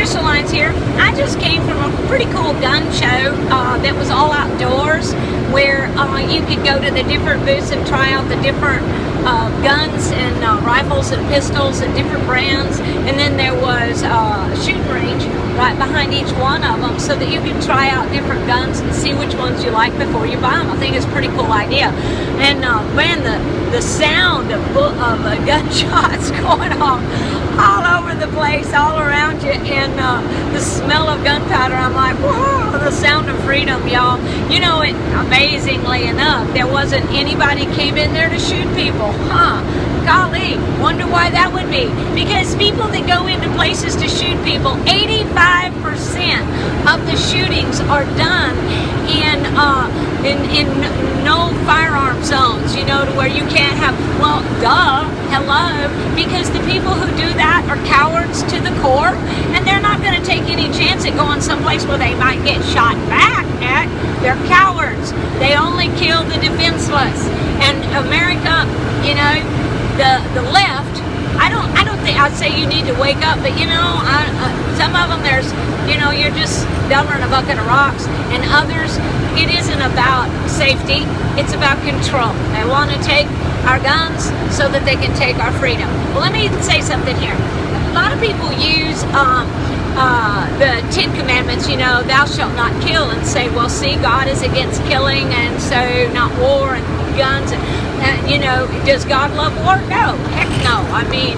Crystal Lines here. I just came from a pretty cool gun show that was all outdoors, where you could go to the different booths and try out the different guns and rifles and pistols and different brands. And then there was a shooting range right behind each one of them, so that you can try out different guns and see which ones you like before you buy them. I think it's a pretty cool idea. And man, the sound of gunshots going off all over the place, all around you, and the smell of gunpowder, I'm like, whoa, the sound of freedom, y'all. You know, it, amazingly enough, there wasn't anybody came in there to shoot people. Golly, wonder why that would be. Because people that go into places to shoot people, 85% of the shootings are done in no firearm zones, you know, to where you can't have, well, duh, hello, because the people who do that are cowards to the core, and they're not going to take any chance at going someplace where they might get shot back at. They're cowards. They only kill the defenseless. And America, you know, the left, I don't think, I'd say you need to wake up, but you know, some of them, there's, you know, you're just dumber than a bucket of rocks, and others, it isn't about safety, it's about control. They want to take our guns so that they can take our freedom. Well, let me say something here. A lot of people use the 10 Commandments, you know, thou shalt not kill, and say, well, see, God is against killing, and so not war and guns, and you know, does God love war? No, heck no. I mean,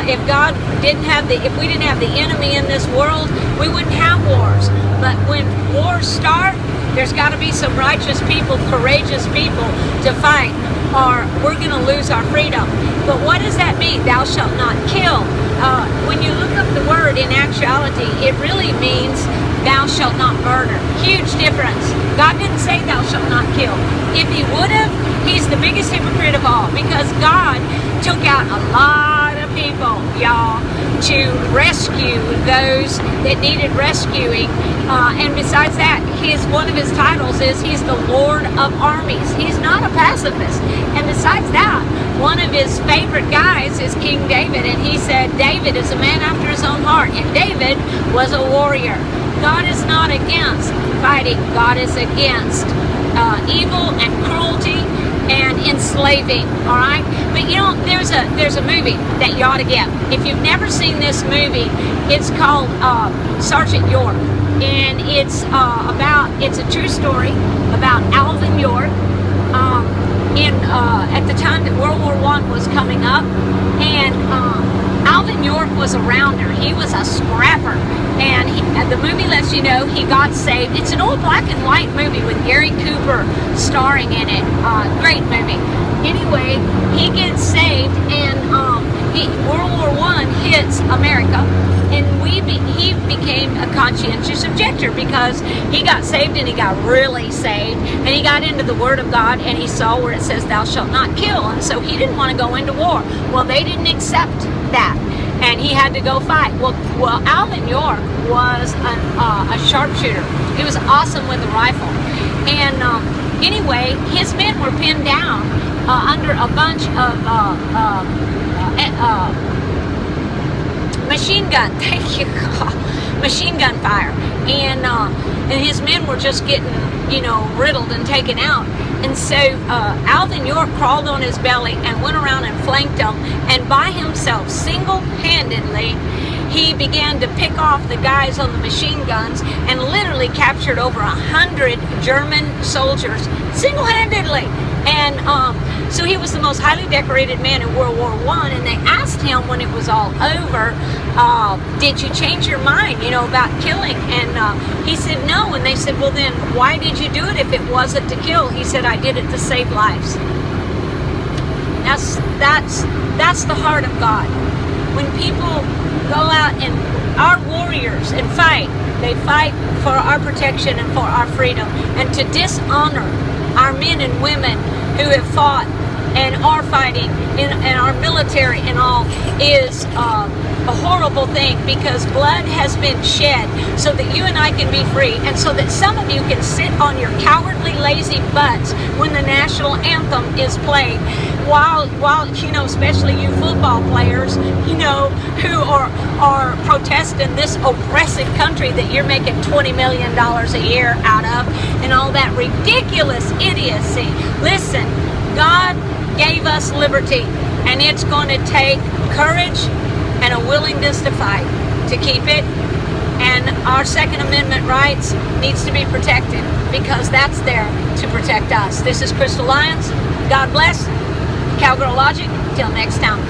if God didn't have if we didn't have the enemy in this world, we wouldn't have wars. But when wars start, there's got to be some righteous people, courageous people to fight, or we're going to lose our freedom. But what does that mean? Thou shalt not kill. When you look up the word in actuality, it really means thou shalt not murder. Huge difference. God didn't say thou shalt not kill. If he would have, he's the biggest hypocrite of all, because God took out a lot of people, y'all, to rescue those that needed rescuing. And besides that, one of his titles is he's the Lord of armies. He's not a pacifist. And besides that, one of his favorite guys is King David, and he said David is a man after his own heart, and David was a warrior. God is not against fighting. God is against evil and cruelty and enslaving, all right? But you know, there's a movie that you ought to get. If you've never seen this movie, it's called Sergeant York, and it's a true story about Alvin York at the time that World War I was coming up, and Alvin York was a rounder. He was a scrapper, and the movie lets you know he got saved. It's an old black and white movie with Gary Cooper starring in it. Great movie. Anyway, he gets saved, and World War I hits America, and he became a conscientious objector, because he got saved, and he got really saved, and he got into the Word of God, and he saw where it says thou shalt not kill, and so he didn't want to go into war. Well, they didn't accept that, and he had to go fight. Well, Alvin York was a sharpshooter. He was awesome with a rifle, and anyway, his men were pinned down under a bunch of machine gun, thank you, machine gun fire, and his men were just getting, you know, riddled and taken out. And so Alvin York crawled on his belly and went around and flanked them, and by himself, single-handedly, he began to pick off the guys on the machine guns, and literally captured over 100 German soldiers single-handedly. And so he was the most highly decorated man in World War I, and they asked him when it was all over, did you change your mind, you know, about killing? And he said no, and they said, well then, why did you do it if it wasn't to kill? He said, I did it to save lives. That's the heart of God. When people go out, and our warriors, and fight, they fight for our protection and for our freedom, and to dishonor our men and women who have fought and are fighting in our military and all is a horrible thing, because blood has been shed so that you and I can be free, and so that some of you can sit on your cowardly, lazy butts when the national anthem is played, while you know, especially you football players, you know, who are protesting this oppressive country that you're making $20 million a year out of, and all that ridiculous idiocy. Listen, God gave us liberty, and it's going to take courage and a willingness to fight to keep it. And our Second Amendment rights needs to be protected, because that's there to protect us. This is Crystal Lyons. God bless. Cowgirl Logic. Till next time.